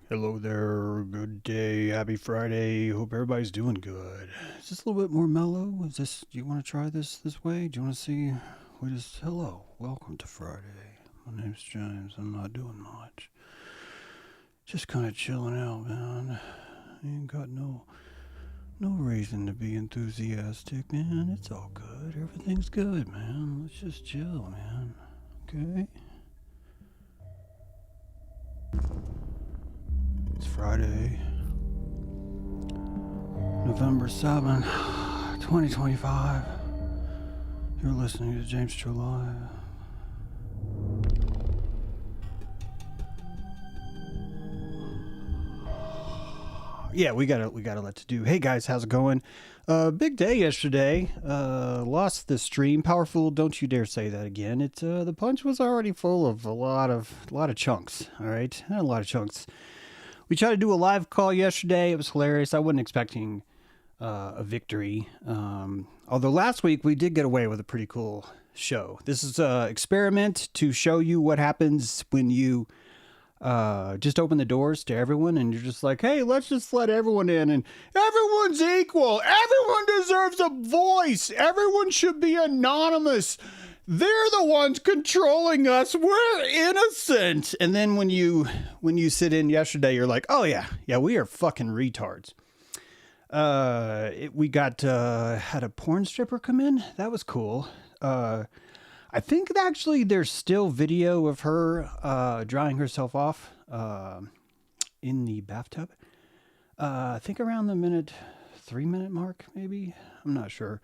Hello there, good day, happy Friday. Hope everybody's doing good. Is this a little bit more mellow? Do you want to try this way? Do you want to see? Hello, welcome to Friday. My name's James. I'm not doing much. Just kind of chilling out, man. Ain't got no reason to be enthusiastic, man. It's all good. Everything's good, man. Let's just chill, man. Okay? It's Friday, November 7, 2025. You're listening to James True Live. Yeah, we got a lot to do. Hey guys, how's it going? Big day yesterday. Lost the stream. Powerful, don't you dare say that again. The punch was already full of a lot of chunks. All right, a lot of chunks. We tried to do a live call yesterday. It was hilarious. I wasn't expecting a victory. Although last week we did get away with a pretty cool show. This is an experiment to show you what happens when you just open the doors to everyone and you're just like, hey, let's just let everyone in and everyone's equal. Everyone deserves a voice. Everyone should be anonymous. They're the ones controlling us. We're innocent. And then when you sit in yesterday, you're like, oh yeah, we are fucking retards. We got had a porn stripper come in. That was cool. I think actually there's still video of her drying herself off in the bathtub. I think around the 3 minute mark, maybe. I'm not sure.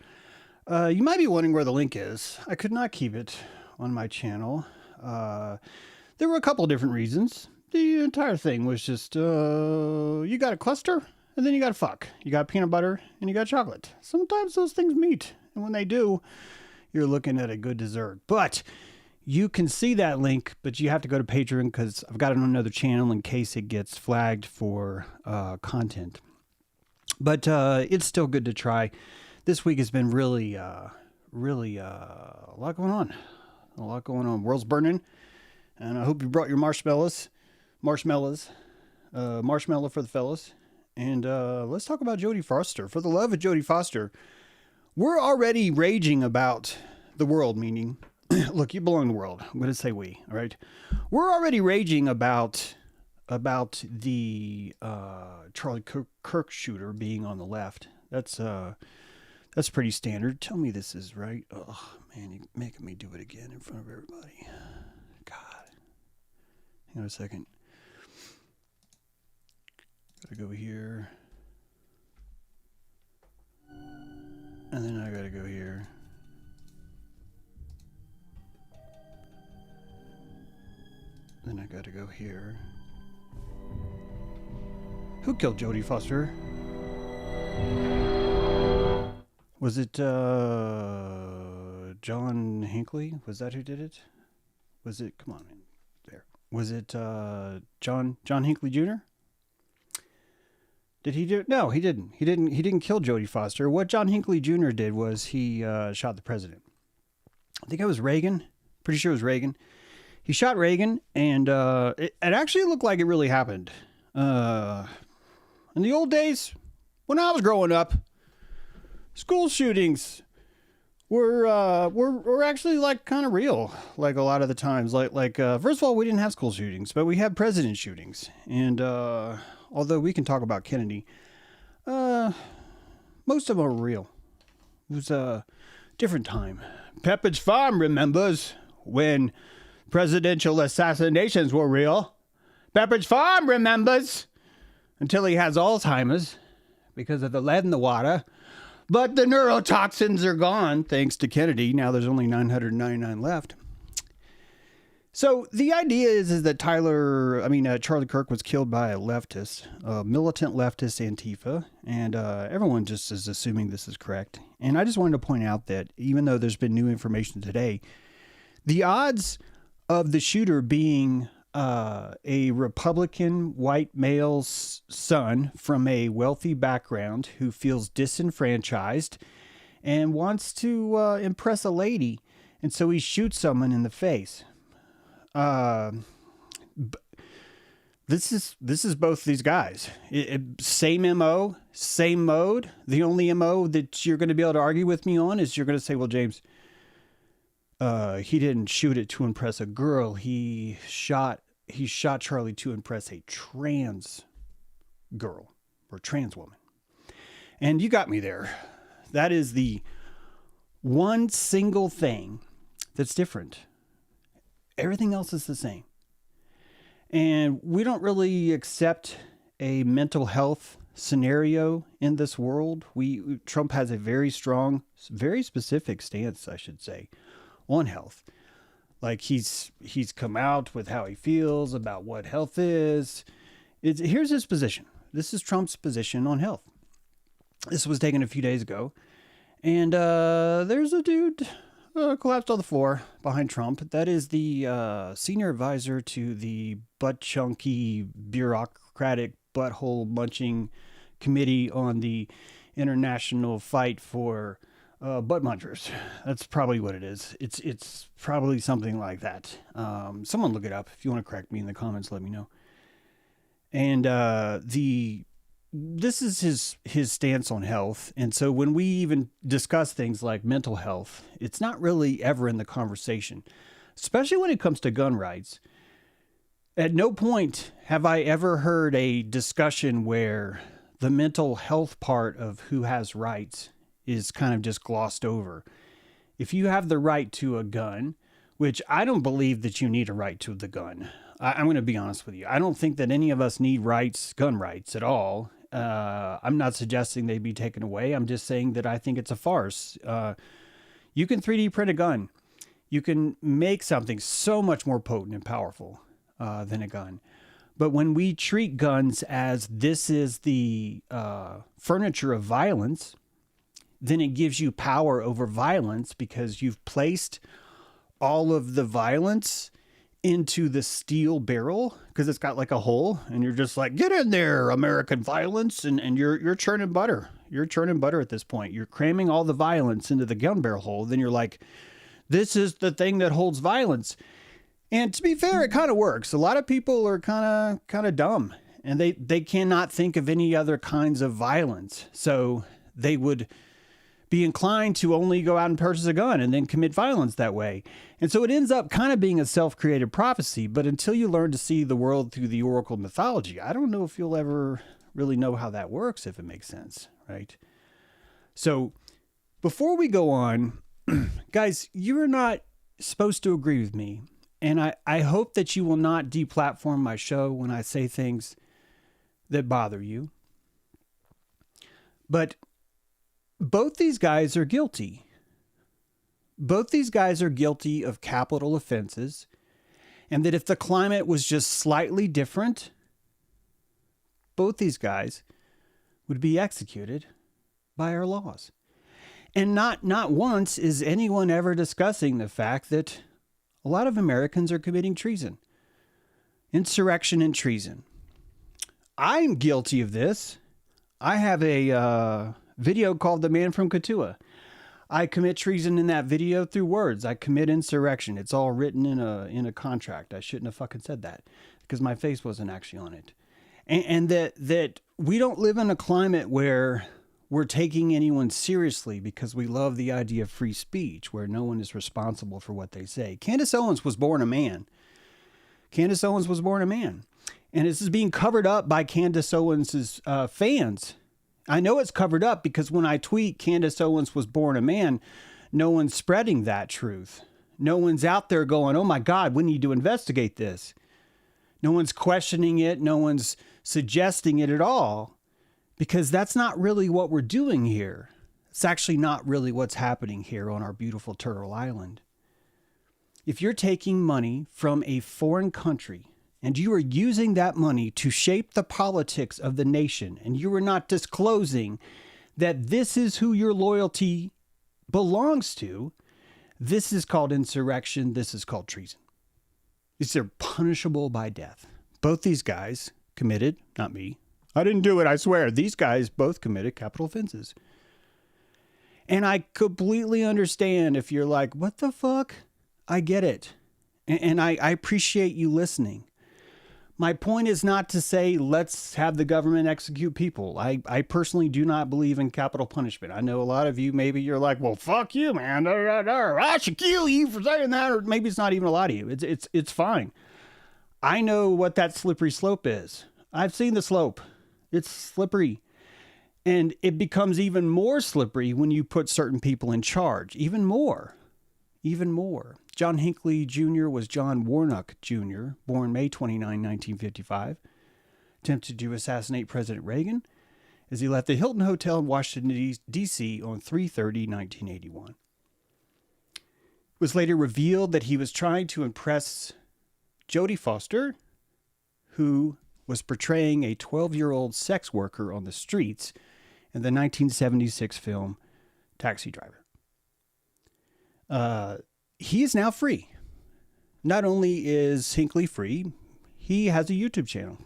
You might be wondering where the link is. I could not keep it on my channel. There were a couple of different reasons. The entire thing was just, you got a cluster, and then you got a fuck. You got peanut butter, and you got chocolate. Sometimes those things meet, and when they do, you're looking at a good dessert. But you can see that link, but you have to go to Patreon, because I've got it on another channel in case it gets flagged for content. But it's still good to try. This week has been really a lot going on. A lot going on. World's burning. And I hope you brought your marshmallows. Marshmallow for the fellas. And let's talk about Jodie Foster. For the love of Jodie Foster, we're already raging about the world, meaning, look, you belong in the world. I'm going to say we, all right? We're already raging about the Charlie Kirk shooter being on the left. That's pretty standard. Tell me this is right. Oh, man, you're making me do it again in front of everybody. God. Hang on a second. Gotta go here. And then I gotta go here. Then I gotta go here. Who killed Jodie Foster? Was it John Hinkley? Was that who did it? Was it? Come on, there. Was it John Hinkley Jr.? Did he do it? No, he didn't. He didn't kill Jodie Foster. What John Hinkley Jr. did was he shot the president. I think it was Reagan. Pretty sure it was Reagan. He shot Reagan, and it actually looked like it really happened. In the old days, when I was growing up, school shootings were actually like kind of real, like a lot of the times. Like first of all, we didn't have school shootings, but we had president shootings. And although we can talk about Kennedy, most of them are real. It was a different time. Pepperidge Farm remembers when presidential assassinations were real. Pepperidge Farm remembers until he has Alzheimer's because of the lead in the water. But the neurotoxins are gone, thanks to Kennedy. Now there's only 999 left. So the idea is that Charlie Kirk was killed by a leftist, a militant leftist Antifa, and everyone just is assuming this is correct. And I just wanted to point out that even though there's been new information today, the odds of the shooter being a Republican white male's son from a wealthy background who feels disenfranchised and wants to impress a lady, and so he shoots someone in the face. This is both these guys. Same MO, same mode. The only MO that you're going to be able to argue with me on is you're going to say, well, James, he didn't shoot it to impress a girl. He shot Charlie to impress a trans girl or trans woman. And you got me there. That is the one single thing that's different. Everything else is the same. And we don't really accept a mental health scenario in this world. Trump has a very strong, very specific stance, I should say, on health. Like he's come out with how he feels about what health is. Here's his position. This is Trump's position on health. This was taken a few days ago. And there's a dude collapsed on the floor behind Trump. That is the senior advisor to the butt-chunky, bureaucratic, butthole munching committee on the international fight for butt munchers. That's probably what it is. It's probably something like that. Someone look it up. If you want to correct me in the comments, let me know. And this is his stance on health. And so when we even discuss things like mental health, it's not really ever in the conversation, especially when it comes to gun rights. At no point have I ever heard a discussion where the mental health part of who has rights is kind of just glossed over. If you have the right to a gun, which I don't believe that you need a right to the gun. I'm going to be honest with you. I don't think that any of us need gun rights at all. I'm not suggesting they be taken away. I'm just saying that I think it's a farce. You can 3D print a gun. You can make something so much more potent and powerful than a gun. But when we treat guns as this is the furniture of violence, then it gives you power over violence because you've placed all of the violence into the steel barrel because it's got like a hole and you're just like, get in there, American violence. And you're churning butter. You're churning butter at this point. You're cramming all the violence into the gun barrel hole. Then you're like, this is the thing that holds violence. And to be fair, it kind of works. A lot of people are kind of dumb and they cannot think of any other kinds of violence. So they would be inclined to only go out and purchase a gun and then commit violence that way. And so it ends up kind of being a self-created prophecy. But until you learn to see the world through the oracle mythology, I don't know if you'll ever really know how that works, if it makes sense, right? So before we go on, guys, you're not supposed to agree with me. And I hope that you will not deplatform my show when I say things that bother you. But both these guys are guilty. Both these guys are guilty of capital offenses. And that if the climate was just slightly different, both these guys would be executed by our laws. And not once is anyone ever discussing the fact that a lot of Americans are committing treason. Insurrection and treason. I'm guilty of this. I have a video called The Man from Katua. I commit treason in that video through words. I commit insurrection. It's all written in a contract. I shouldn't have fucking said that because my face wasn't actually on it. And that we don't live in a climate where we're taking anyone seriously because we love the idea of free speech, where no one is responsible for what they say. Candace Owens was born a man. Candace Owens was born a man. And this is being covered up by Candace Owens' fans. I know it's covered up because when I tweet Candace Owens was born a man, no one's spreading that truth. No one's out there going, oh my God, we need to investigate this. No one's questioning it. No one's suggesting it at all because that's not really what we're doing here. It's actually not really what's happening here on our beautiful Turtle Island. If you're taking money from a foreign country and you are using that money to shape the politics of the nation, and you are not disclosing that this is who your loyalty belongs to, this is called insurrection. This is called treason. These are punishable by death. Both these guys committed, not me. I didn't do it, I swear. These guys both committed capital offenses. And I completely understand if you're like, what the fuck? I get it. And I appreciate you listening. My point is not to say let's have the government execute people. I personally do not believe in capital punishment. I know a lot of you, maybe you're like, well, fuck you, man. I should kill you for saying that. Or maybe it's not even a lot of you. It's fine. I know what that slippery slope is. I've seen the slope. It's slippery. And it becomes even more slippery when you put certain people in charge. Even more. John Hinkley Jr. was John Warnock Jr., born May 29, 1955, attempted to assassinate President Reagan as he left the Hilton Hotel in Washington, D.C. on 3/30/1981. It was later revealed that he was trying to impress Jodie Foster, who was portraying a 12-year-old sex worker on the streets in the 1976 film Taxi Driver. He is now free. Not only is Hinkley free, he has a YouTube channel.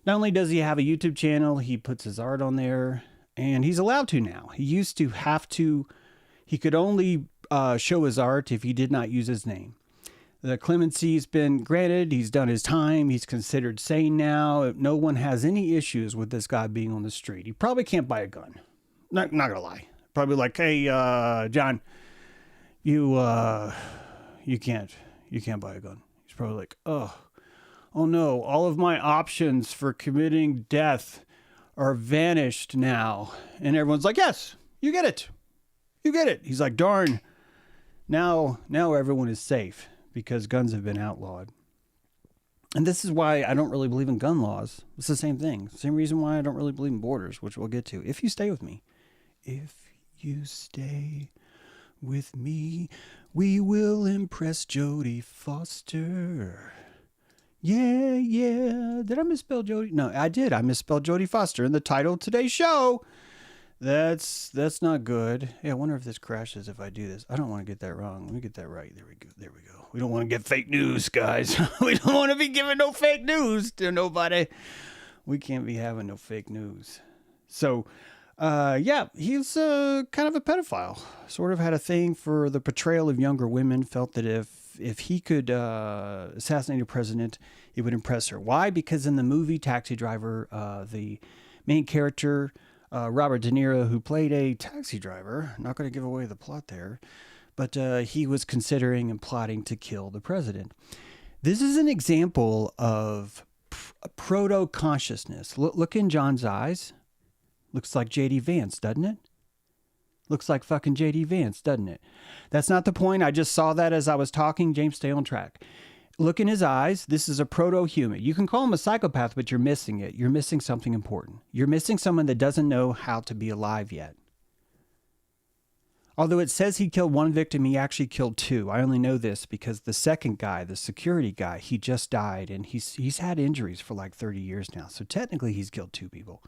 Not only does he have a YouTube channel, he puts his art on there, and he's allowed to now. He used to have to, he could only show his art if he did not use his name. The clemency's been granted. He's done his time. He's considered sane now. No one has any issues with this guy being on the street. He probably can't buy a gun. Not gonna lie. Probably like, hey, John, you can't buy a gun. He's probably like, oh no, all of my options for committing death are vanished now. And everyone's like, yes, you get it. He's like, darn, now everyone is safe because guns have been outlawed. And this is why I don't really believe in gun laws. It's the same thing. Same reason why I don't really believe in borders, which we'll get to. If you stay with me. If you stay with me, we will impress Jodie Foster. Yeah. Did I misspell Jodie? No, I did. I misspelled Jodie Foster in the title of today's show. That's not good. Yeah, I wonder if this crashes if I do this. I don't want to get that wrong. Let me get that right. There we go. We don't want to get fake news, guys. We don't want to be giving no fake news to nobody. We can't be having no fake news. So, he's kind of a pedophile. Sort of had a thing for the portrayal of younger women. Felt that if he could assassinate a president, it would impress her. Why? Because in the movie Taxi Driver, the main character, Robert De Niro, who played a taxi driver, not going to give away the plot there, but he was considering and plotting to kill the president. This is an example of proto-consciousness. Look in John's eyes. Looks like J.D. Vance, doesn't it? Looks like fucking J.D. Vance, doesn't it? That's not the point. I just saw that as I was talking. James, stay on track. Look in his eyes. This is a proto-human. You can call him a psychopath, but you're missing it. You're missing something important. You're missing someone that doesn't know how to be alive yet. Although it says he killed one victim, he actually killed two. I only know this because the second guy, the security guy, he just died, and he's had injuries for like 30 years now. So technically he's killed two people.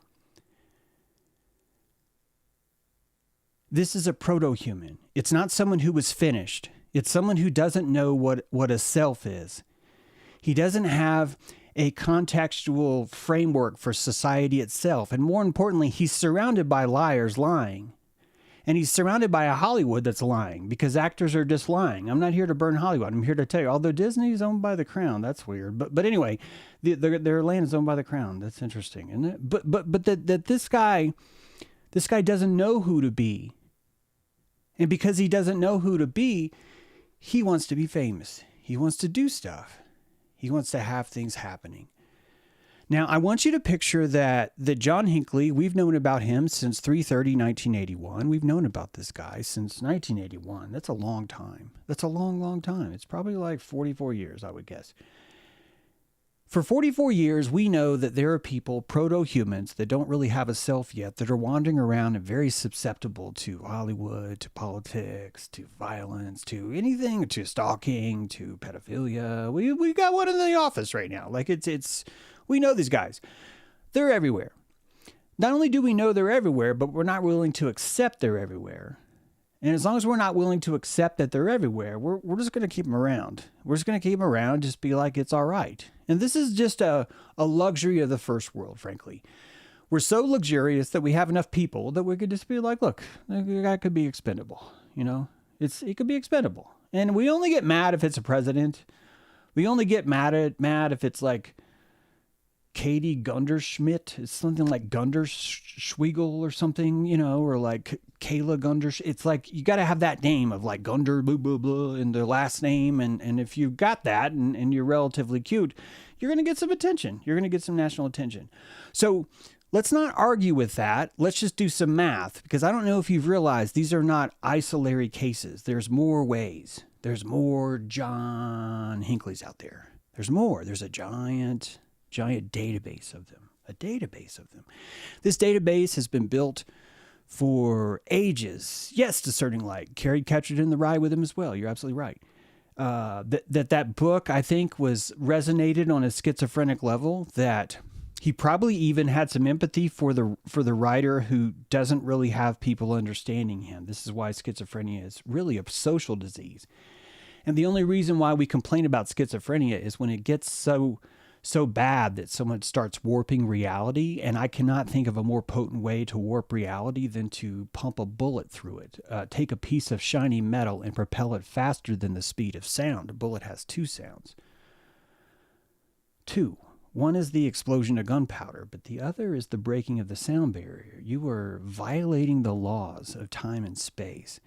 This is a proto-human. It's not someone who was finished. It's someone who doesn't know what a self is. He doesn't have a contextual framework for society itself. And more importantly, he's surrounded by liars lying. And he's surrounded by a Hollywood that's lying because actors are just lying. I'm not here to burn Hollywood. I'm here to tell you, although Disney is owned by the crown, that's weird. But anyway, their land is owned by the crown. That's interesting, isn't it? But that this guy doesn't know who to be. And because he doesn't know who to be, he wants to be famous. He wants to do stuff. He wants to have things happening. Now, I want you to picture that John Hinkley, we've known about him since 3/30/1981. We've known about this guy since 1981. That's a long time. That's a long, long time. It's probably like 44 years, I would guess. For 44 years, we know that there are people, proto-humans, that don't really have a self yet, that are wandering around and very susceptible to Hollywood, to politics, to violence, to anything, to stalking, to pedophilia. We got one in the office right now. Like it's we know these guys. They're everywhere. Not only do we know they're everywhere, but we're not willing to accept they're everywhere. And as long as we're not willing to accept that they're everywhere, we're just going to keep them around. We're just going to keep them around, just be like, it's all right. And this is just a luxury of the first world, frankly. We're so luxurious that we have enough people that we could just be like, look, the guy could be expendable. You know, it could be expendable. And we only get mad if it's a president. We only get mad if it's like Katie Gunderschmidt. It's something like Gunderschwiegel or something, you know, or like Kayla Gundersch. It's like you got to have that name of like Gunder, blah, blah, blah, in their last name. And if you've got that and you're relatively cute, you're going to get some attention. You're going to get some national attention. So let's not argue with that. Let's just do some math, because I don't know if you've realized these are not isolated cases. There's more ways. There's more John Hinkleys out there. There's more. There's a giant database of them. A database of them. This database has been built for ages. Yes, discerning light. Carried Captured in the Rye with him as well. You're absolutely right. That book, I think, was resonated on a schizophrenic level, that he probably even had some empathy for the writer who doesn't really have people understanding him. This is why schizophrenia is really a social disease. And the only reason why we complain about schizophrenia is when it gets so bad that someone starts warping reality. And I cannot think of a more potent way to warp reality than to pump a bullet through it. Take a piece of shiny metal and propel it faster than the speed of sound. A bullet has two sounds. Two. One is the explosion of gunpowder, but the other is the breaking of the sound barrier. You are violating the laws of time and space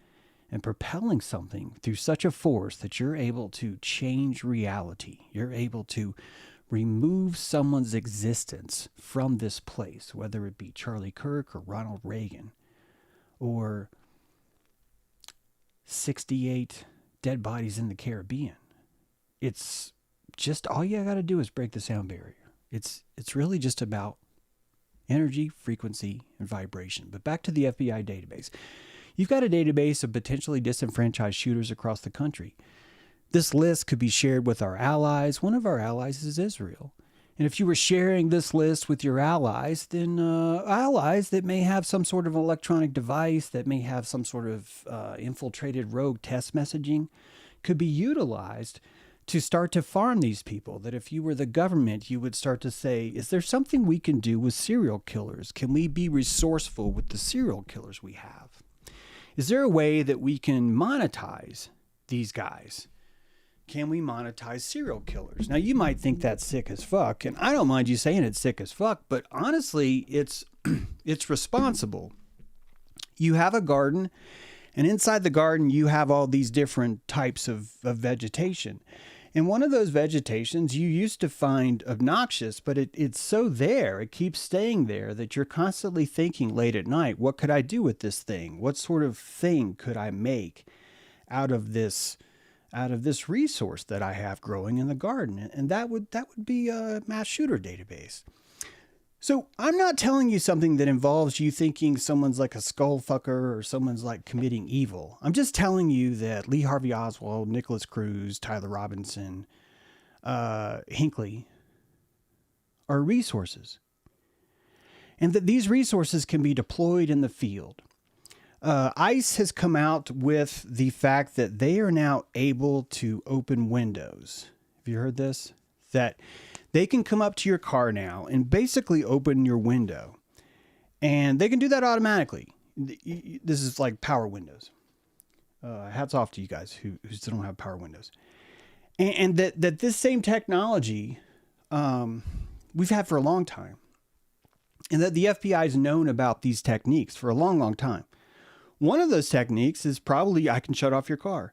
and propelling something through such a force that you're able to change reality. You're able to remove someone's existence from this place, whether it be Charlie Kirk or Ronald Reagan or 68 dead bodies in the Caribbean. It's just, all you got to do is break the sound barrier. It's really just about energy, frequency, and vibration. But back to the FBI database. You've got a database of potentially disenfranchised shooters across the country. This list could be shared with our allies. One of our allies is Israel. And if you were sharing this list with your allies, then allies that may have some sort of electronic device, that may have some sort of infiltrated rogue test messaging, could be utilized to start to farm these people. That if you were the government, you would start to say, is there something we can do with serial killers? Can we be resourceful with the serial killers we have? Is there a way that we can monetize these guys? Can we monetize serial killers? Now, you might think that's sick as fuck, and I don't mind you saying it's sick as fuck, but honestly, it's responsible. You have a garden, and inside the garden, you have all these different types of vegetation. And one of those vegetations you used to find obnoxious, but it's so there, it keeps staying there, that you're constantly thinking late at night, what could I do with this thing? What sort of thing could I make out of this resource that I have growing in the garden? And that would be a mass shooter database. So I'm not telling you something that involves you thinking someone's like a skull fucker or someone's like committing evil. I'm just telling you that Lee Harvey Oswald, Nicholas Cruz, Tyler Robinson, Hinkley are resources. And that these resources can be deployed in the field. ICE has come out with the fact that they are now able to open windows. Have you heard this? That they can come up to your car now and basically open your window. And they can do that automatically. This is like power windows. Hats off to you guys who still don't have power windows. And that this same technology we've had for a long time. And that the FBI has known about these techniques for a long, long time. One of those techniques is probably I can shut off your car.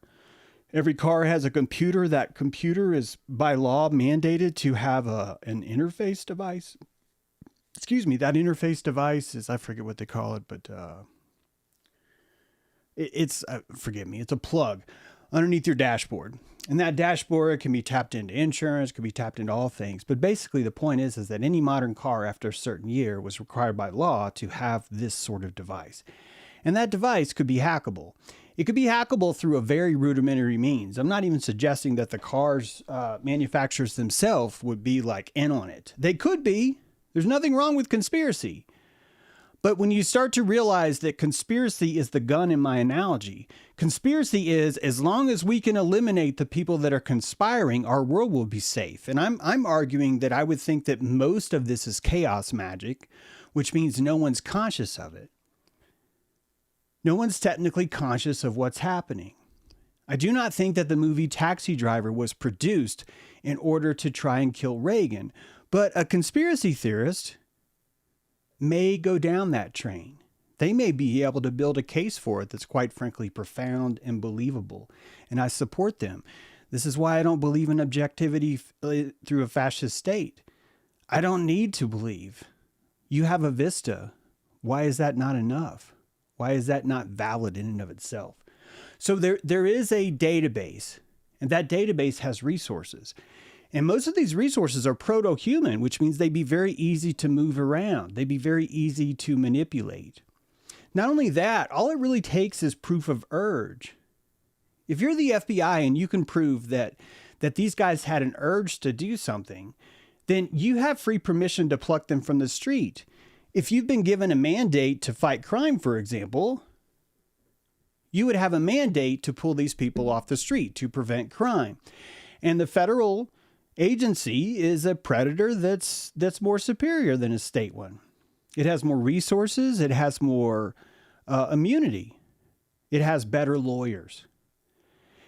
Every car has a computer. That computer is by law mandated to have an interface device. Excuse me, that interface device is, I forget what they call it, but forgive me, it's a plug underneath your dashboard. And that dashboard can be tapped into insurance, can be tapped into all things. But basically the point is that any modern car after a certain year was required by law to have this sort of device. And that device could be hackable. It could be hackable through a very rudimentary means. I'm not even suggesting that the cars manufacturers themselves would be like in on it. They could be. There's nothing wrong with conspiracy. But when you start to realize that conspiracy is the gun in my analogy, conspiracy is as long as we can eliminate the people that are conspiring, our world will be safe. And I'm arguing that I would think that most of this is chaos magic, which means no one's conscious of it. No one's technically conscious of what's happening. I do not think that the movie Taxi Driver was produced in order to try and kill Reagan, but a conspiracy theorist may go down that train. They may be able to build a case for it that's quite frankly profound and believable, and I support them. This is why I don't believe in objectivity through a fascist state. I don't need to believe. You have a vista. Why is that not enough? Why is that not valid in and of itself? So there is a database, and that database has resources. And most of these resources are proto-human, which means they'd be very easy to move around. They'd be very easy to manipulate. Not only that, all it really takes is proof of urge. If you're the FBI and you can prove that these guys had an urge to do something, then you have free permission to pluck them from the street. If you've been given a mandate to fight crime, for example, you would have a mandate to pull these people off the street to prevent crime. And the federal agency is a predator that's more superior than a state one. It has more resources. It has more immunity. It has better lawyers.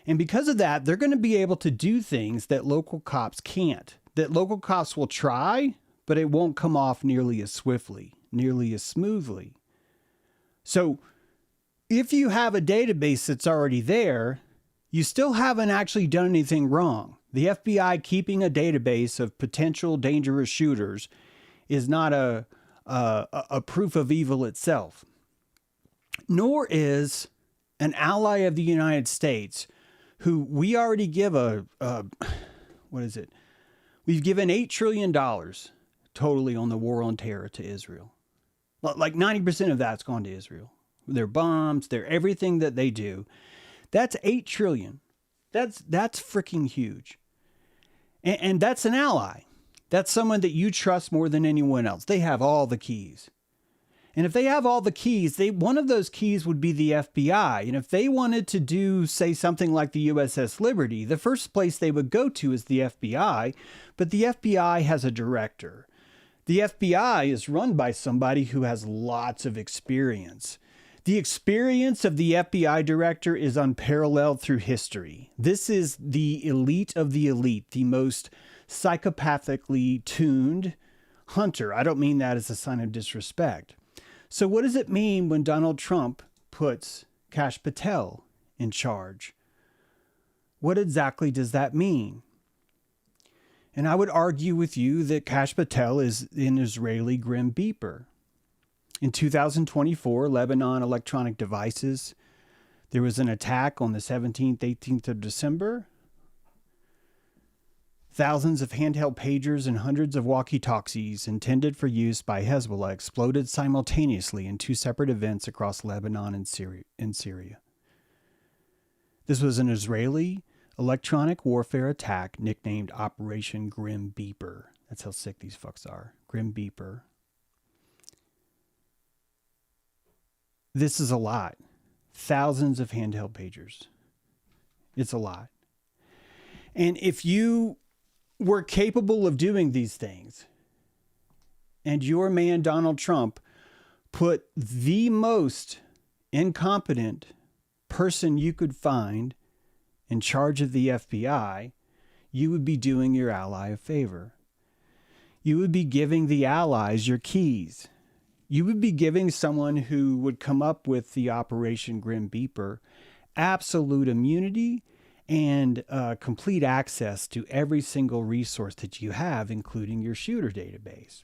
And because of that, they're going to be able to do things that local cops can't. That local cops will try, but it won't come off nearly as swiftly, nearly as smoothly. So if you have a database that's already there, you still haven't actually done anything wrong. The FBI keeping a database of potential dangerous shooters is not a proof of evil itself. Nor is an ally of the United States who we already give We've given $8 trillion totally on the war on terror to Israel. Like 90% of that's gone to Israel. Their bombs, their everything that they do. That's $8 trillion. That's freaking huge. And that's an ally. That's someone that you trust more than anyone else. They have all the keys. And if they have all the keys, one of those keys would be the FBI. And if they wanted to do, say, something like the USS Liberty, the first place they would go to is the FBI. But the FBI has a director. The FBI is run by somebody who has lots of experience. The experience of the FBI director is unparalleled through history. This is the elite of the elite, the most psychopathically tuned hunter. I don't mean that as a sign of disrespect. So what does it mean when Donald Trump puts Kash Patel in charge? What exactly does that mean? And I would argue with you that Kash Patel is an Israeli Grim Reaper. In 2024, Lebanon Electronic Devices, there was an attack on the 17th, 18th of December. Thousands of handheld pagers and hundreds of walkie-talkies intended for use by Hezbollah exploded simultaneously in two separate events across Lebanon and Syria. This was an Israeli electronic warfare attack nicknamed Operation Grim Reaper. That's how sick these fucks are. Grim Reaper. This is a lot. Thousands of handheld pagers. It's a lot. And if you were capable of doing these things, and your man Donald Trump put the most incompetent person you could find in charge of the FBI, you would be doing your ally a favor. You would be giving the allies your keys. You would be giving someone who would come up with the Operation Grim Reaper absolute immunity and complete access to every single resource that you have, including your shooter database.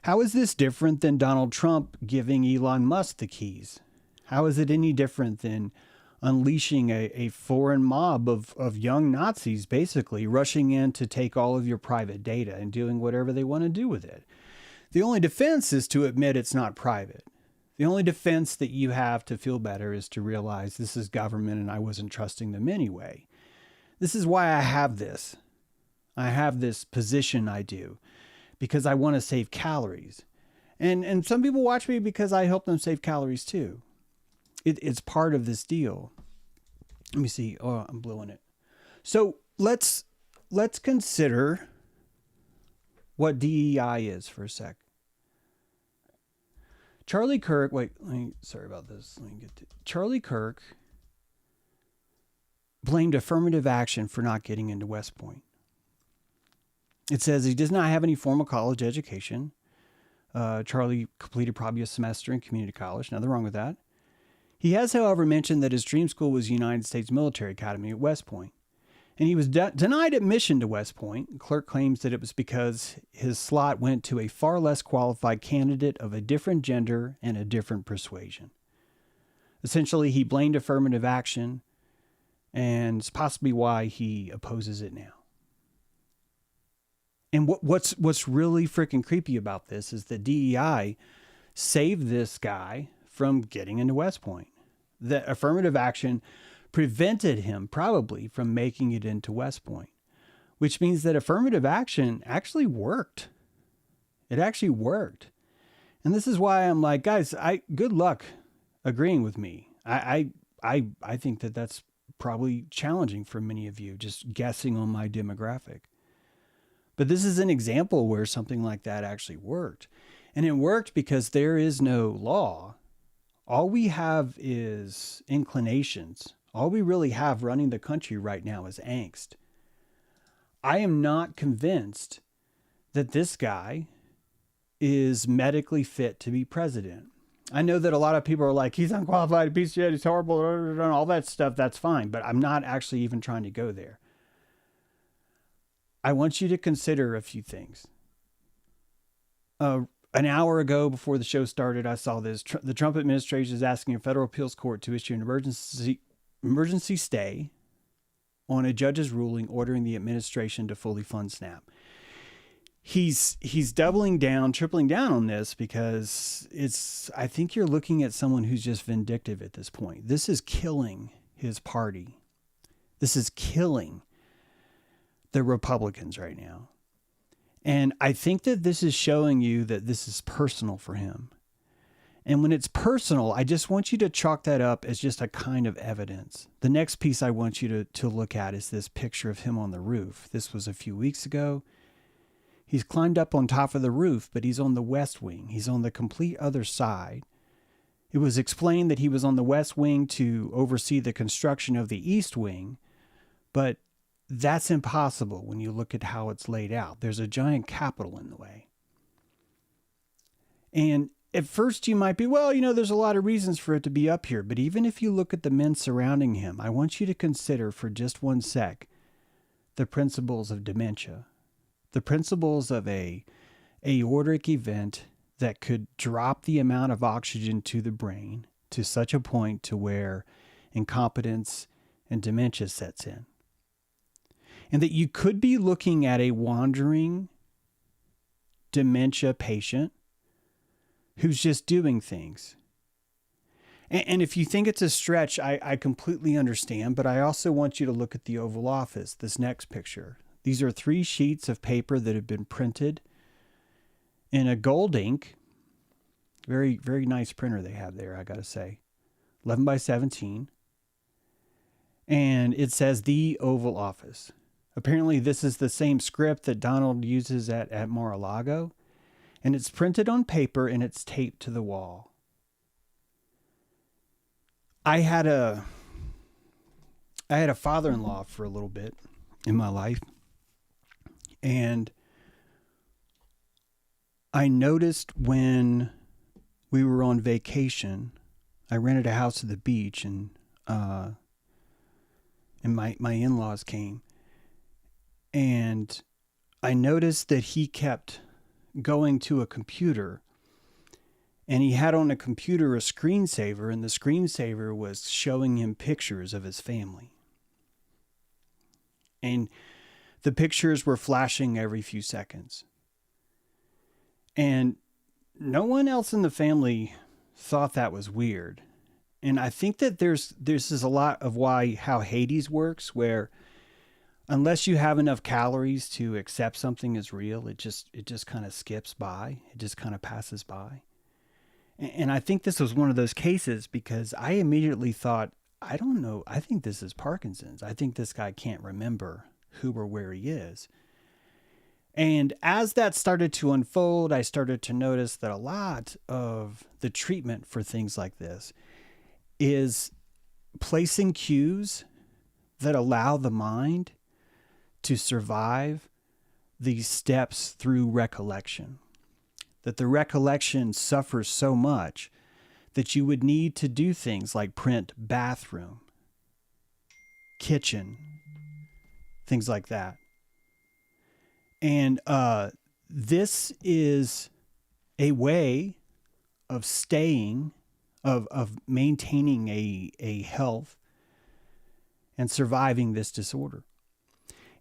How is this different than Donald Trump giving Elon Musk the keys? How is it any different than unleashing a foreign mob of young Nazis, basically rushing in to take all of your private data and doing whatever they want to do with it? The only defense is to admit it's not private. The only defense that you have to feel better is to realize this is government and I wasn't trusting them anyway. This is why I have this. I have this position I do because I want to save calories. And some people watch me because I help them save calories too. It's part of this deal. Let me see. Oh, I'm blowing it. So let's consider what DEI is for a sec. Charlie Kirk, sorry about this. Let me get to Charlie Kirk blamed affirmative action for not getting into West Point. It says he does not have any formal college education. Charlie completed probably a semester in community college. Nothing wrong with that. He has, however, mentioned that his dream school was the United States Military Academy at West Point. And he was denied admission to West Point. Kirk claims that it was because his slot went to a far less qualified candidate of a different gender and a different persuasion. Essentially, he blamed affirmative action, and it's possibly why he opposes it now. And what's really freaking creepy about this is that DEI saved this guy from getting into West Point. That affirmative action prevented him probably from making it into West Point, which means that affirmative action actually worked. It actually worked. And this is why I'm like, guys, good luck agreeing with me. I think that that's probably challenging for many of you, just guessing on my demographic. But this is an example where something like that actually worked. And it worked because there is no law. All we have is inclinations. All we really have running the country right now is angst. I am not convinced that this guy is medically fit to be president. I know that a lot of people are like, he's unqualified, piece of shit, he's horrible, all that stuff. That's fine. But I'm not actually even trying to go there. I want you to consider a few things. An hour ago, before the show started, I saw this. The Trump administration is asking a federal appeals court to issue an emergency stay on a judge's ruling ordering the administration to fully fund SNAP. He's doubling down, tripling down on this because I think you're looking at someone who's just vindictive at this point. This is killing his party. This is killing the Republicans right now. And I think that this is showing you that this is personal for him. And when it's personal, I just want you to chalk that up as just a kind of evidence. The next piece I want you to look at is this picture of him on the roof. This was a few weeks ago. He's climbed up on top of the roof, but he's on the west wing. He's on the complete other side. It was explained that he was on the west wing to oversee the construction of the east wing, but that's impossible when you look at how it's laid out. There's a giant Capitol in the way. And at first you might be, well, there's a lot of reasons for it to be up here. But even if you look at the men surrounding him, I want you to consider for just one sec the principles of dementia, the principles of a aortic event that could drop the amount of oxygen to the brain to such a point to where incompetence and dementia sets in. And that you could be looking at a wandering dementia patient who's just doing things. And if you think it's a stretch, I completely understand, but I also want you to look at the Oval Office, this next picture. These are 3 sheets of paper that have been printed in a gold ink. Very, very nice printer they have there, I got to say. 11 by 17. And it says the Oval Office. Apparently, this is the same script that Donald uses at Mar-a-Lago. And it's printed on paper and it's taped to the wall. I had a father-in-law for a little bit in my life. And I noticed when we were on vacation, I rented a house at the beach and my in-laws came. And I noticed that he kept going to a computer, and he had on a computer a screensaver, and the screensaver was showing him pictures of his family. And the pictures were flashing every few seconds. And no one else in the family thought that was weird. And I think that this is a lot of how Hades works, where unless you have enough calories to accept something as real, it just kind of skips by. It just kind of passes by. And I think this was one of those cases because I immediately thought, I don't know, I think this is Parkinson's. I think this guy can't remember who or where he is. And as that started to unfold, I started to notice that a lot of the treatment for things like this is placing cues that allow the mind to survive these steps through recollection. That the recollection suffers so much that you would need to do things like print bathroom, kitchen, things like that. And this is a way of staying, of maintaining a health and surviving this disorder.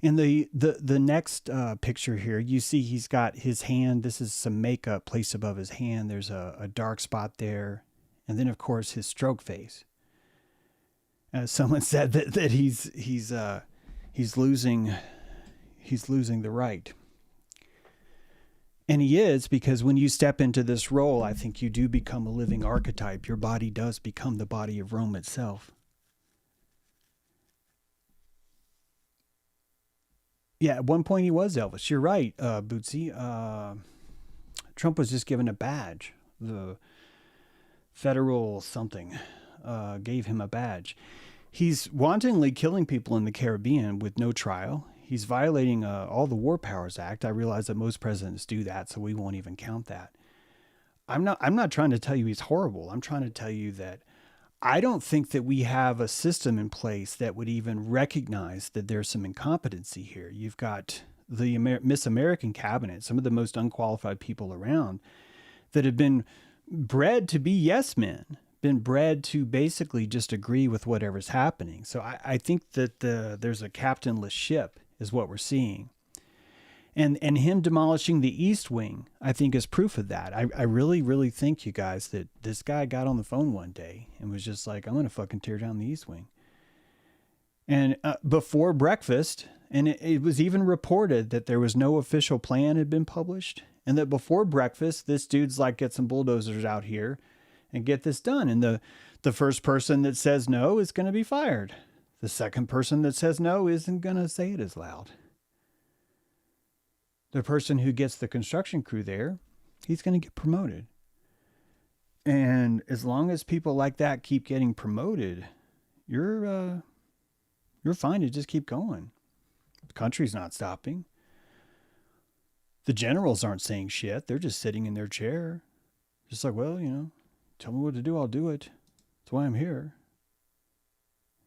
In the next picture here, you see he's got his hand. This is some makeup placed above his hand. There's a dark spot there. And then, of course, his stroke face. Someone said that he's losing the right. And he is, because when you step into this role, I think you do become a living archetype. Your body does become the body of Rome itself. Yeah, at one point he was Elvis. You're right, Bootsy. Trump was just given a badge. The federal something gave him a badge. He's wantonly killing people in the Caribbean with no trial. He's violating all the War Powers Act. I realize that most presidents do that, so we won't even count that. I'm not trying to tell you he's horrible. I'm trying to tell you that I don't think that we have a system in place that would even recognize that there's some incompetency here. You've got the Miss American cabinet, some of the most unqualified people around, that have been bred to be yes men, been bred to basically just agree with whatever's happening. So I think that there's a captainless ship is what we're seeing. And him demolishing the East Wing, I think, is proof of that. I really, really think, you guys, that this guy got on the phone one day and was just like, I'm going to fucking tear down the East Wing. And before breakfast, and it was even reported that there was no official plan had been published, and that before breakfast, this dude's like, get some bulldozers out here and get this done. And the first person that says no is going to be fired. The second person that says no isn't going to say it as loud. The person who gets the construction crew there, he's going to get promoted. And as long as people like that keep getting promoted, you're fine to just keep going. The country's not stopping. The generals aren't saying shit. They're just sitting in their chair. Just like, well, tell me what to do, I'll do it. That's why I'm here.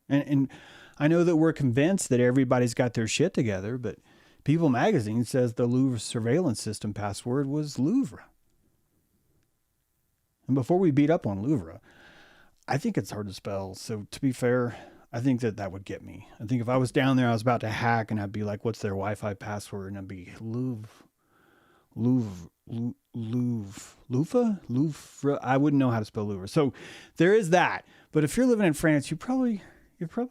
And I know that we're convinced that everybody's got their shit together, but People magazine says the Louvre surveillance system password was Louvre. And before we beat up on Louvre, I think it's hard to spell. So to be fair, I think that would get me. I think if I was down there, I was about to hack and I'd be like, what's their Wi-Fi password? And I'd be Louvre. I wouldn't know how to spell Louvre. So there is that. But if you're living in France, you probably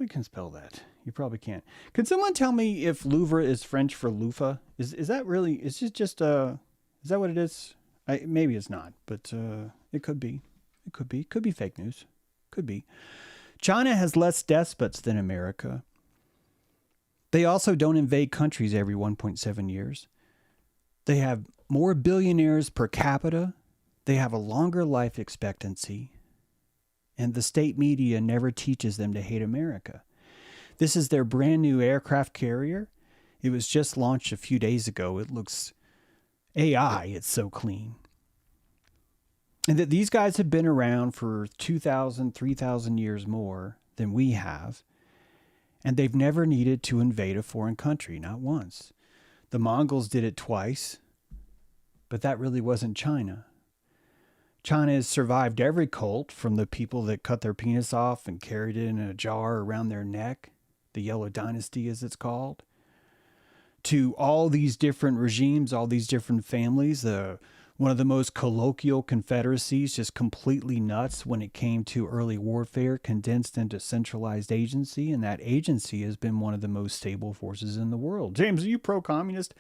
can spell that. You probably can't. Could someone tell me if Louvre is French for loofah? Is that really, is it just, is that what it is? Maybe it's not, but it could be. It could be. Could be fake news. Could be. China has less despots than America. They also don't invade countries every 1.7 years. They have more billionaires per capita. They have a longer life expectancy. And the state media never teaches them to hate America. This is their brand new aircraft carrier. It was just launched a few days ago. It looks AI. It's so clean. And that these guys have been around for 2,000, 3,000 years more than we have. And they've never needed to invade a foreign country, not once. The Mongols did it twice, but that really wasn't China. China has survived every cult, from the people that cut their penis off and carried it in a jar around their neck, the Yellow Dynasty as it's called, to all these different regimes, all these different families. One of the most colloquial confederacies, just completely nuts when it came to early warfare, condensed into centralized agency, and that agency has been one of the most stable forces in the world. James, are you pro-communist?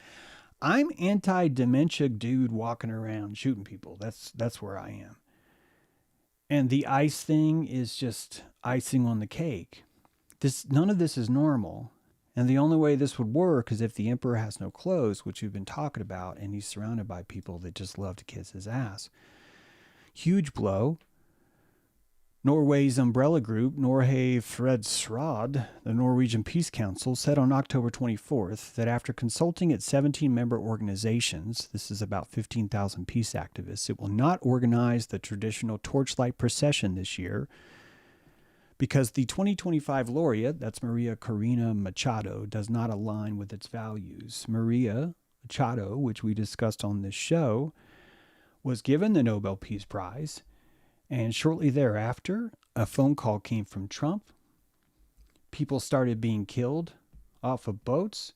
I'm anti-dementia dude walking around shooting people. That's where I am. And the ICE thing is just icing on the cake. None of this is normal. And the only way this would work is if the emperor has no clothes, which we've been talking about, and he's surrounded by people that just love to kiss his ass. Huge blow. Norway's umbrella group, Norge Fredsråd, the Norwegian Peace Council, said on October 24th that after consulting its 17-member organizations, this is about 15,000 peace activists, it will not organize the traditional torchlight procession this year because the 2025 laureate, that's Maria Corina Machado, does not align with its values. Maria Machado, which we discussed on this show, was given the Nobel Peace Prize. And shortly thereafter, a phone call came from Trump. People started being killed off of boats.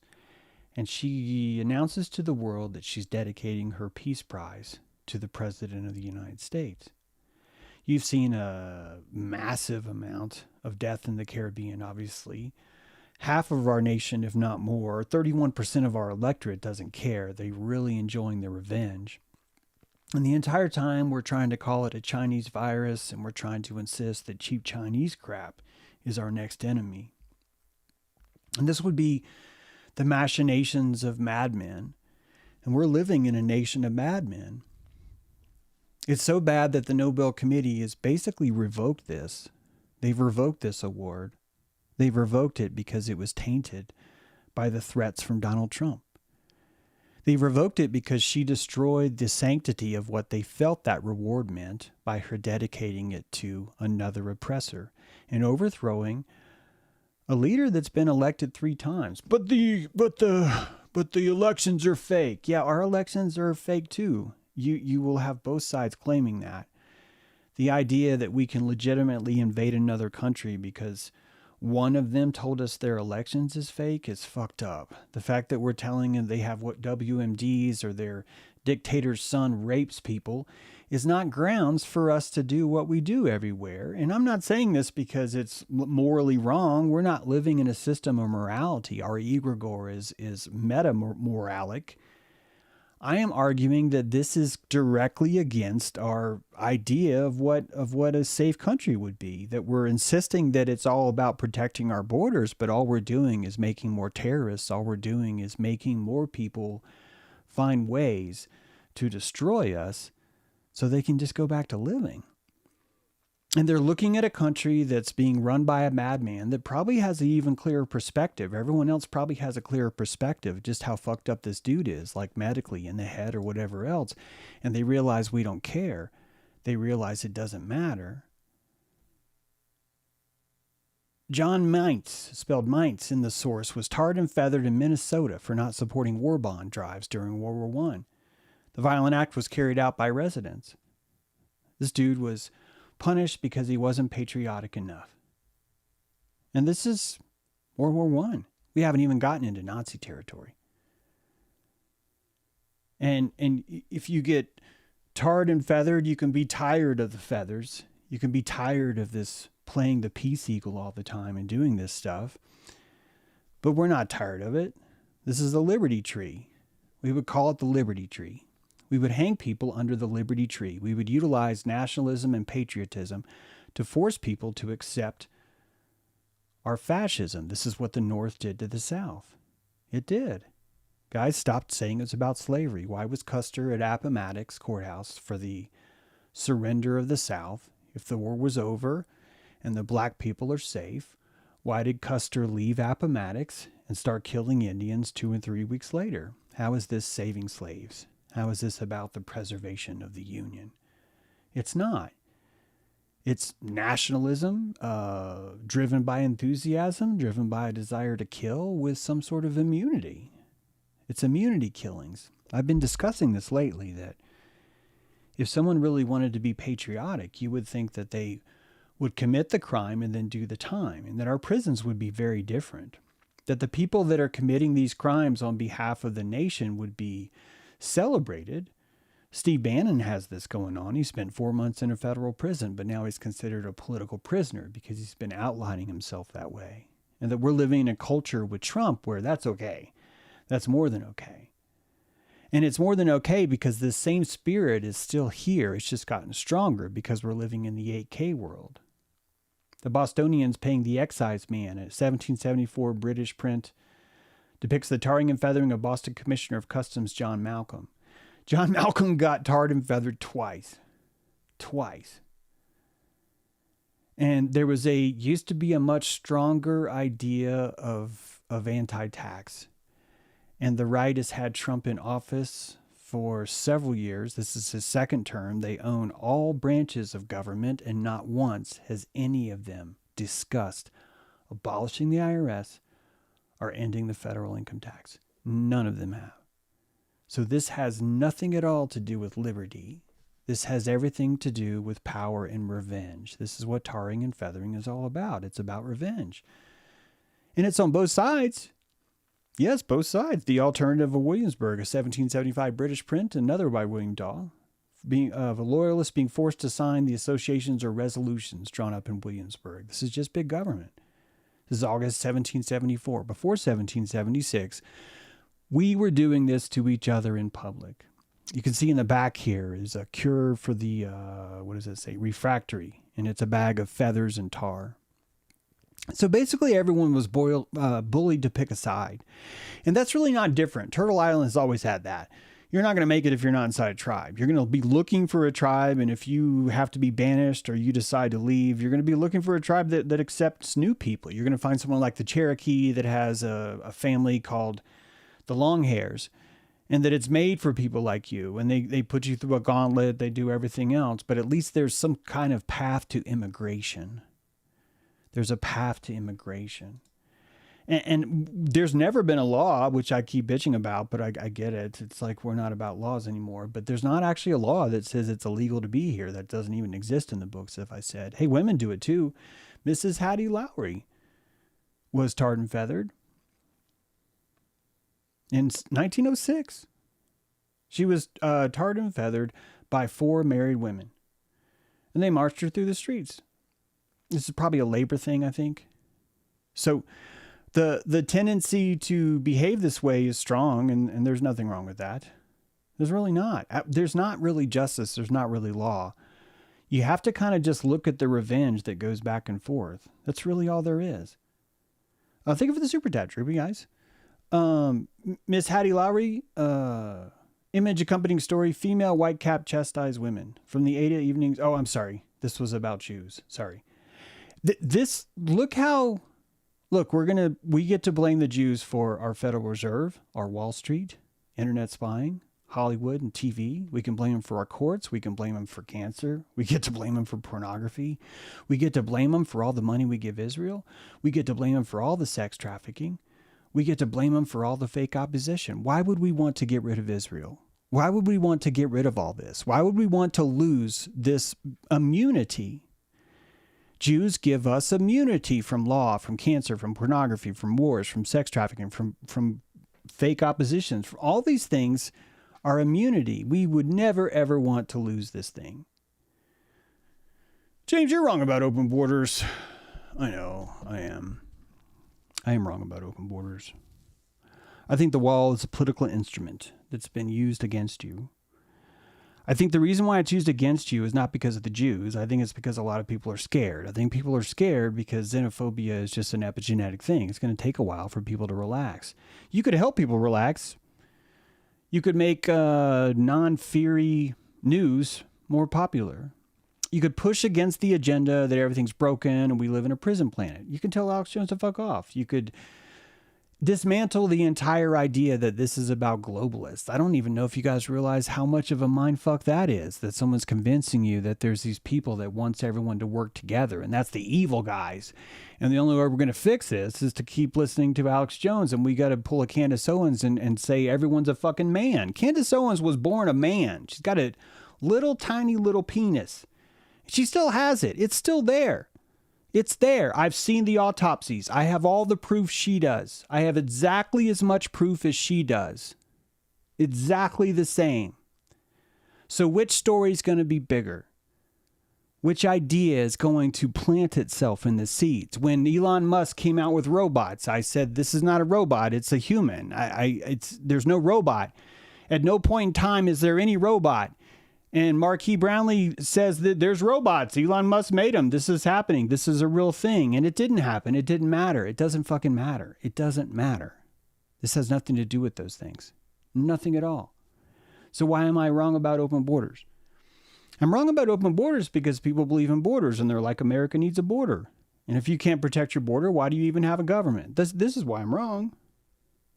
And she announces to the world that she's dedicating her Peace Prize to the President of the United States. You've seen a massive amount of death in the Caribbean, obviously. Half of our nation, if not more, 31% of our electorate doesn't care. They're really enjoying their revenge. And the entire time we're trying to call it a Chinese virus and we're trying to insist that cheap Chinese crap is our next enemy. And this would be the machinations of madmen. And we're living in a nation of madmen. It's so bad that the Nobel Committee has basically revoked this. They've revoked this award. They've revoked it because it was tainted by the threats from Donald Trump. They revoked it because she destroyed the sanctity of what they felt that reward meant by her dedicating it to another oppressor and overthrowing a leader that's been elected 3 times. But the elections are fake. Yeah, our elections are fake too. You will have both sides claiming that. The idea that we can legitimately invade another country because one of them told us their elections is fake is fucked up. The fact that we're telling them they have what WMDs or their dictator's son rapes people is not grounds for us to do what we do everywhere. And I'm not saying this because it's morally wrong. We're not living in a system of morality. Our egregore is meta-moralic. I am arguing that this is directly against our idea of what a safe country would be, that we're insisting that it's all about protecting our borders, but all we're doing is making more terrorists. All we're doing is making more people find ways to destroy us so they can just go back to living. And they're looking at a country that's being run by a madman that probably has an even clearer perspective. Everyone else probably has a clearer perspective, just how fucked up this dude is, like medically in the head or whatever else. And they realize we don't care. They realize it doesn't matter. John Meintz, spelled Meintz in the source, was tarred and feathered in Minnesota for not supporting war bond drives during World War I. The violent act was carried out by residents. This dude was punished because he wasn't patriotic enough. And this is World War I. We haven't even gotten into Nazi territory. And if you get tarred and feathered, you can be tired of the feathers. You can be tired of this playing the peace eagle all the time and doing this stuff. But we're not tired of it. This is the Liberty Tree. We would call it the Liberty Tree. We would hang people under the Liberty Tree. We would utilize nationalism and patriotism to force people to accept our fascism. This is what the North did to the South. It did. Guys stopped saying it was about slavery. Why was Custer at Appomattox Courthouse for the surrender of the South? If the war was over and the black people are safe, why did Custer leave Appomattox and start killing Indians 2 and 3 weeks later? How is this saving slaves? How is this about the preservation of the Union? It's not. It's nationalism, driven by enthusiasm, driven by a desire to kill with some sort of immunity. It's immunity killings. I've been discussing this lately, that if someone really wanted to be patriotic, you would think that they would commit the crime and then do the time, and that our prisons would be very different. That the people that are committing these crimes on behalf of the nation would be celebrated. Steve Bannon has this going on. He spent 4 months in a federal prison, but now he's considered a political prisoner because he's been outlining himself that way. And that we're living in a culture with Trump where that's okay. That's more than okay. And it's more than okay because this same spirit is still here. It's just gotten stronger because we're living in the 8K world. The Bostonians paying the excise man, a 1774 British print, depicts the tarring and feathering of Boston Commissioner of Customs John Malcolm. John Malcolm got tarred and feathered twice. Twice. And there was used to be a much stronger idea of anti-tax. And the right has had Trump in office for several years. This is his second term. They own all branches of government, and not once has any of them discussed abolishing the IRS or ending the federal income tax. None of them have. So this has nothing at all to do with liberty. This has everything to do with power and revenge. This is what tarring and feathering is all about. It's about revenge. And it's on both sides. Yes, both sides. The Alternative of Williamsburg, a 1775 British print, another by William Dahl, of a loyalist being forced to sign the associations or resolutions drawn up in Williamsburg. This is just big government. This is August 1774. Before 1776, we were doing this to each other in public. You can see in the back here is a cure for the, what does it say, refractory, and it's a bag of feathers and tar. So basically everyone was bullied to pick a side. And that's really not different. Turtle Island has always had that. You're not going to make it if you're not inside a tribe. You're going to be looking for a tribe, and if you have to be banished or you decide to leave, you're going to be looking for a tribe that accepts new people. You're going to find someone like the Cherokee that has a family called the Longhairs, and that it's made for people like you, and they put you through a gauntlet, they do everything else, but at least there's some kind of path to immigration. There's a path to immigration. And there's never been a law, which I keep bitching about, but I get it. It's like we're not about laws anymore, but there's not actually a law that says it's illegal to be here. That doesn't even exist in the books, if I said. Hey, women do it too. Mrs. Hattie Lowry was tarred and feathered in 1906. She was tarred and feathered by 4 married women, and they marched her through the streets. This is probably a labor thing, I think. So the tendency to behave this way is strong, and there's nothing wrong with that. There's really not. There's not really justice. There's not really law. You have to kind of just look at the revenge that goes back and forth. That's really all there is. Think of the super chat, Ruby, guys. Miss Hattie Lowry, image accompanying story, female white cap chastise women from the Ada evenings. Oh, I'm sorry. This was about Jews. Sorry. We get to blame the Jews for our Federal Reserve, our Wall Street, internet spying, Hollywood and TV. We can blame them for our courts. We can blame them for cancer. We get to blame them for pornography. We get to blame them for all the money we give Israel. We get to blame them for all the sex trafficking. We get to blame them for all the fake opposition. Why would we want to get rid of Israel? Why would we want to get rid of all this? Why would we want to lose this immunity? Jews give us immunity from law, from cancer, from pornography, from wars, from sex trafficking, from fake oppositions. All these things are immunity. We would never, ever want to lose this thing. James, you're wrong about open borders. I know, I am. I am wrong about open borders. I think the wall is a political instrument that's been used against you. I think the reason why it's used against you is not because of the Jews. I think it's because a lot of people are scared. I think people are scared because xenophobia is just an epigenetic thing. It's going to take a while for people to relax. You could help people relax. You could make non-fiery news more popular. You could push against the agenda that everything's broken and we live in a prison planet. You can tell Alex Jones to fuck off. You could dismantle the entire idea that this is about globalists. I don't even know if you guys realize how much of a mindfuck that is, that someone's convincing you that there's these people that wants everyone to work together, and that's the evil guys. And the only way we're going to fix this is to keep listening to Alex Jones, and we got to pull a Candace Owens and say everyone's a fucking man. Candace Owens was born a man. She's got a little tiny little penis. She still has it. It's still there. It's there. I've seen the autopsies. I have all the proof she does. I have exactly as much proof as she does. Exactly the same. So which story is going to be bigger? Which idea is going to plant itself in the seeds? When Elon Musk came out with robots, I said, this is not a robot. It's a human. There's no robot. At no point in time is there any robot. And Marquis Brownlee says that there's robots. Elon Musk made them. This is happening. This is a real thing. And it didn't happen. It didn't matter. It doesn't fucking matter. It doesn't matter. This has nothing to do with those things. Nothing at all. So why am I wrong about open borders? I'm wrong about open borders because people believe in borders and they're like, America needs a border. And if you can't protect your border, why do you even have a government? This is why I'm wrong.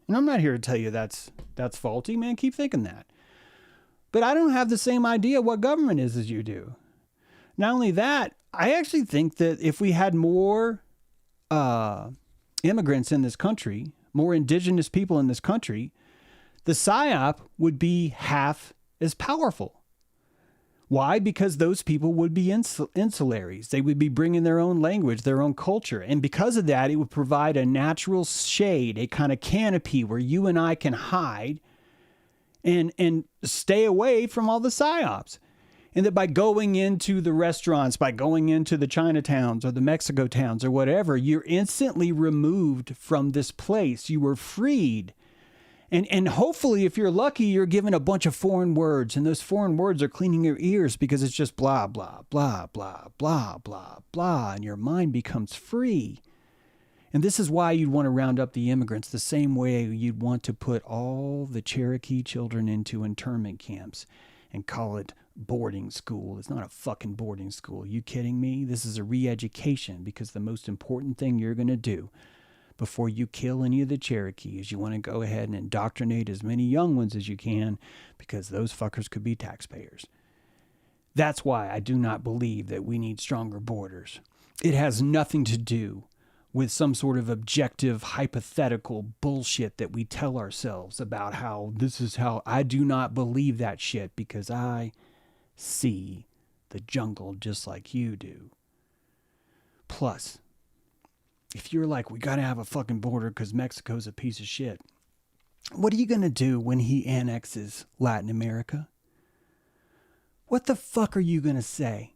And I'm not here to tell you that's faulty, man. Keep thinking that. But I don't have the same idea what government is as you do. Not only that, I actually think that if we had more immigrants in this country, more indigenous people in this country, the PSYOP would be half as powerful. Why? Because those people would be insularies. They would be bringing their own language, their own culture. And because of that, it would provide a natural shade, a kind of canopy where you and I can hide and stay away from all the PSYOPs. And that by going into the restaurants, by going into the Chinatowns or the Mexico towns or whatever, you're instantly removed from this place. You were freed. And hopefully, if you're lucky, you're given a bunch of foreign words. And those foreign words are cleaning your ears because it's just blah, blah, blah, blah, blah, blah, blah. And your mind becomes free. And this is why you'd want to round up the immigrants the same way you'd want to put all the Cherokee children into internment camps and call it boarding school. It's not a fucking boarding school. Are you kidding me? This is a re-education, because the most important thing you're going to do before you kill any of the Cherokee is you want to go ahead and indoctrinate as many young ones as you can, because those fuckers could be taxpayers. That's why I do not believe that we need stronger borders. It has nothing to do with some sort of objective, hypothetical bullshit that we tell ourselves about how this is how. I do not believe that shit, because I see the jungle just like you do. Plus, if you're like, we got to have a fucking border because Mexico's a piece of shit, what are you going to do when he annexes Latin America? What the fuck are you going to say?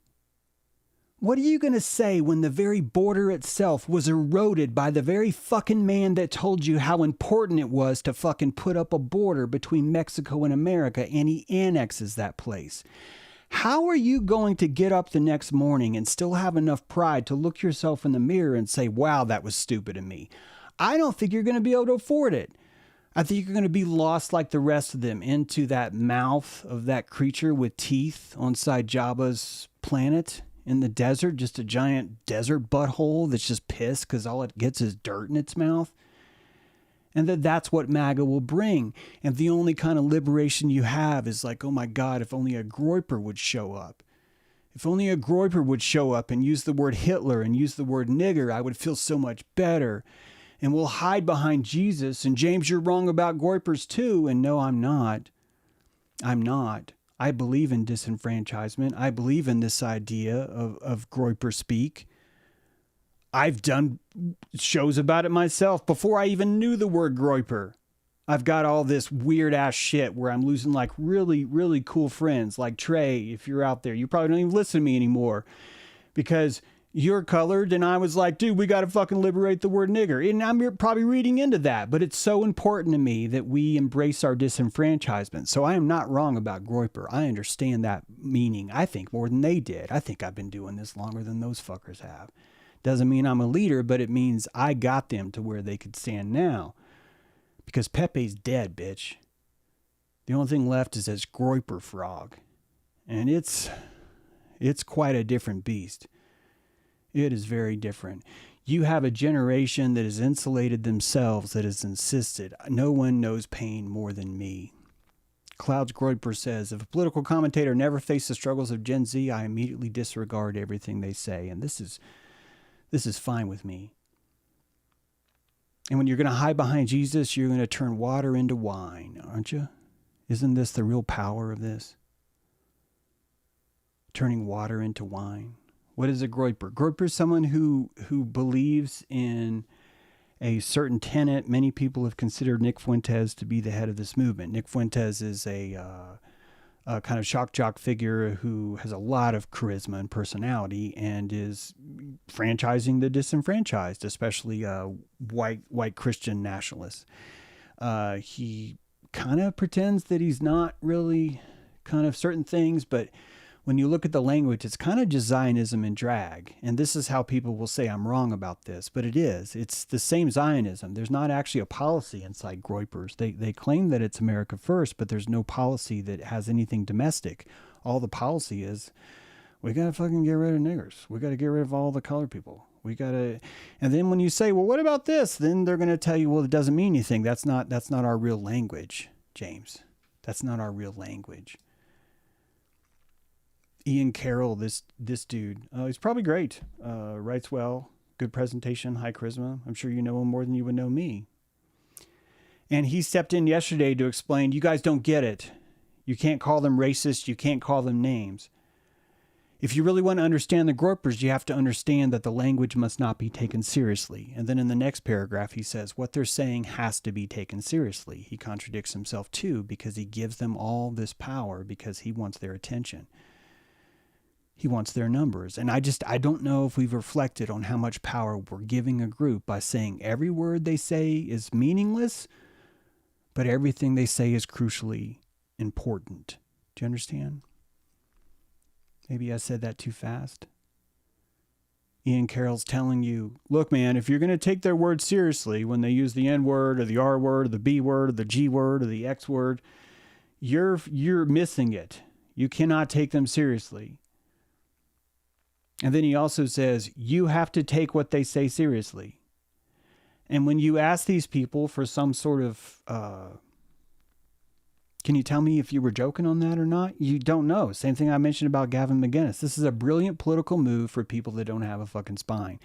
What are you going to say when the very border itself was eroded by the very fucking man that told you how important it was to fucking put up a border between Mexico and America, and he annexes that place? How are you going to get up the next morning and still have enough pride to look yourself in the mirror and say, wow, that was stupid of me? I don't think you're going to be able to afford it. I think you're going to be lost like the rest of them into that mouth of that creature with teeth on side Jabba's planet in the desert, just a giant desert butthole that's just pissed because all it gets is dirt in its mouth. And that's what MAGA will bring. And the only kind of liberation you have is like, oh my God, if only a Groyper would show up. If only a Groyper would show up and use the word Hitler and use the word nigger, I would feel so much better. And we'll hide behind Jesus. And James, you're wrong about Groypers too. And no, I'm not. I'm not. I believe in disenfranchisement. I believe in this idea of Groyper speak. I've done shows about it myself before I even knew the word Groyper. I've got all this weird ass shit where I'm losing like really, really cool friends like Trey. If you're out there, you probably don't even listen to me anymore because you're colored. And I was like, dude, we got to fucking liberate the word nigger. And I'm probably reading into that, but it's so important to me that we embrace our disenfranchisement. So I am not wrong about Groyper. I understand that meaning. I think more than they did. I think I've been doing this longer than those fuckers have. Doesn't mean I'm a leader, but it means I got them to where they could stand now. Because Pepe's dead, bitch. The only thing left is this Groyper frog. And it's quite a different beast. It is very different. You have a generation that has insulated themselves, that has insisted, no one knows pain more than me. Clouds Groyper says, if a political commentator never faced the struggles of Gen Z, I immediately disregard everything they say. And this is fine with me. And when you're going to hide behind Jesus, you're going to turn water into wine, aren't you? Isn't this the real power of this? Turning water into wine. What is a Groyper? Groyper is someone who believes in a certain tenet. Many people have considered Nick Fuentes to be the head of this movement. Nick Fuentes is a kind of shock jock figure who has a lot of charisma and personality and is franchising the disenfranchised, especially white Christian nationalists. He kind of pretends that he's not really kind of certain things, but when you look at the language, it's kind of just Zionism in drag. And this is how people will say I'm wrong about this, but it is. It's the same Zionism. There's not actually a policy inside Groypers. They claim that it's America first, but there's no policy that has anything domestic. all the policy is, we got to fucking get rid of niggers. We got to get rid of all the colored people. We got to, and then when you say, well, what about this? Then they're going to tell you, well, it doesn't mean anything. That's not our real language, James. That's not our real language. Ian Carroll, this dude, he's probably great. Writes well, good presentation, high charisma. I'm sure you know him more than you would know me. And he stepped in yesterday to explain, you guys don't get it. You can't call them racist. You can't call them names. If you really want to understand the Groypers, you have to understand that the language must not be taken seriously. And then in the next paragraph, he says, what they're saying has to be taken seriously. He contradicts himself too, because he gives them all this power because he wants their attention. He wants their numbers. And I don't know if we've reflected on how much power we're giving a group by saying every word they say is meaningless, but everything they say is crucially important. Do you understand? Maybe I said that too fast. Ian Carroll's telling you, look, man, if you're going to take their words seriously when they use the N word or the R word or the B word or the G word or the X word, you're missing it. You cannot take them seriously. And then he also says, you have to take what they say seriously. And when you ask these people for some sort of, can you tell me if you were joking on that or not? You don't know. Same thing I mentioned about Gavin McInnes. This is a brilliant political move for people that don't have a fucking spine.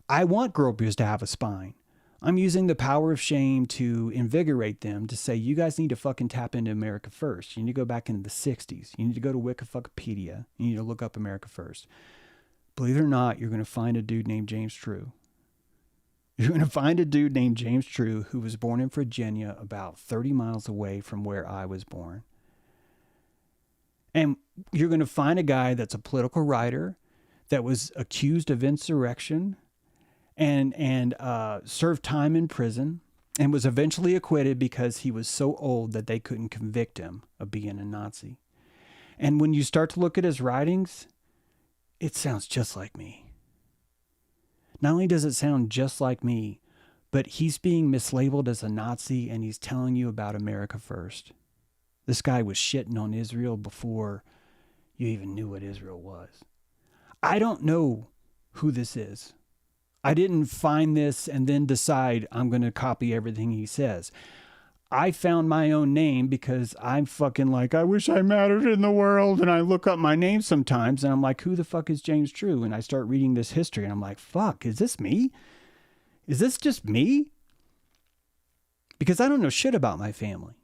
I want Groypers to have a spine. I'm using the power of shame to invigorate them to say, you guys need to fucking tap into America first. You need to go back into the 60s. You need to go to Wikipedia. You need to look up America first. Believe it or not, you're going to find a dude named James True. You're going to find a dude named James True who was born in Virginia about 30 miles away from where I was born. And you're going to find a guy that's a political writer that was accused of insurrection and served time in prison and was eventually acquitted because he was so old that they couldn't convict him of being a Nazi. And when you start to look at his writings, it sounds just like me. Not only does it sound just like me, but he's being mislabeled as a Nazi and he's telling you about America first. This guy was shitting on Israel before you even knew what Israel was. I don't know who this is. I didn't find this and then decide I'm going to copy everything he says. I found my own name because I'm fucking like, I wish I mattered in the world. And I look up my name sometimes and I'm like, who the fuck is James True? And I start reading this history and I'm like, fuck, is this me? Is this just me? Because I don't know shit about my family.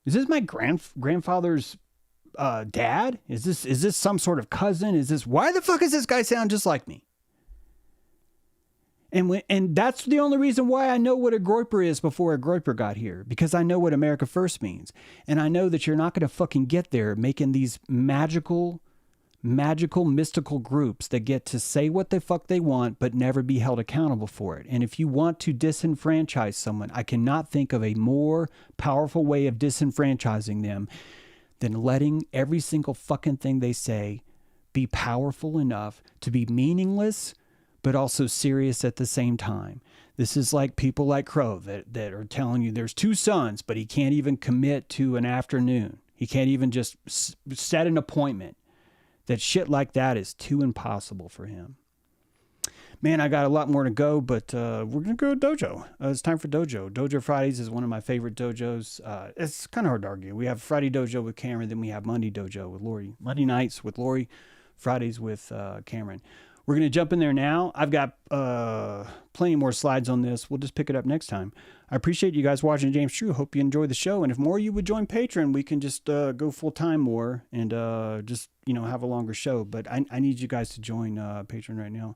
Is this my grandfather's dad? Is this some sort of cousin? Why the fuck does this guy sound just like me? And that's the only reason why I know what a Groyper is before a Groyper got here. Because I know what America First means. And I know that you're not going to fucking get there making these magical, mystical groups that get to say what the fuck they want, but never be held accountable for it. And if you want to disenfranchise someone, I cannot think of a more powerful way of disenfranchising them than letting every single fucking thing they say be powerful enough to be meaningless, but also serious at the same time. This is like people like Crow that are telling you there's 2 suns, but he can't even commit to an afternoon. He can't even just set an appointment. That shit like that is too impossible for him. Man, I got a lot more to go, but we're going to go dojo. It's time for dojo. Dojo Fridays is one of my favorite dojos. It's kind of hard to argue. We have Friday dojo with Cameron, then we have Monday dojo with Lori. Monday nights with Lori, Fridays with Cameron. We're going to jump in there now. I've got plenty more slides on this. We'll just pick it up next time. I appreciate you guys watching James True. Hope you enjoy the show. And if more of you would join Patreon, we can just go full-time more and just, have a longer show. But I need you guys to join Patreon right now.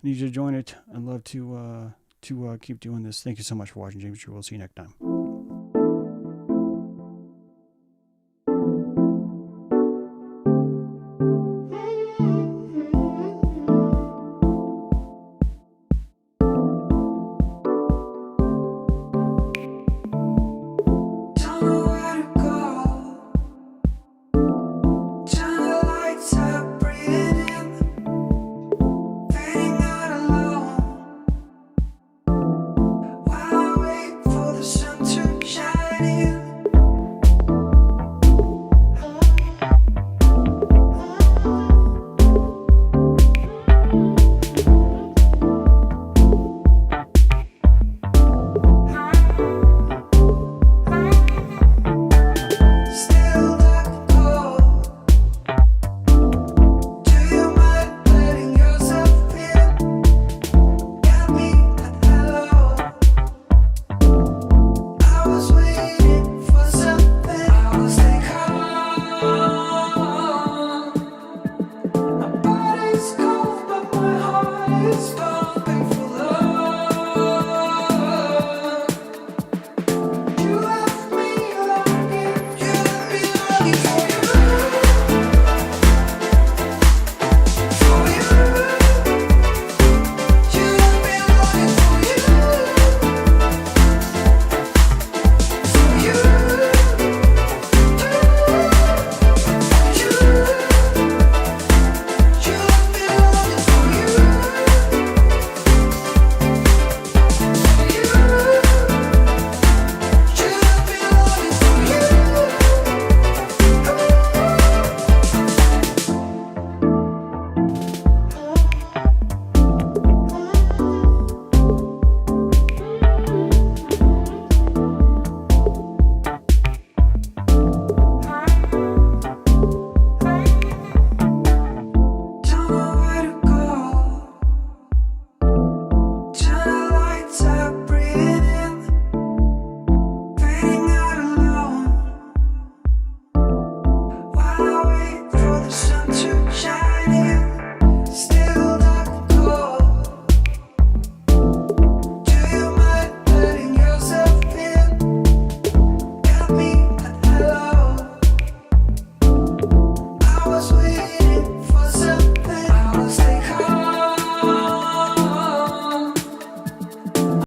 I need you to join it. I'd love to keep doing this. Thank you so much for watching James True. We'll see you next time.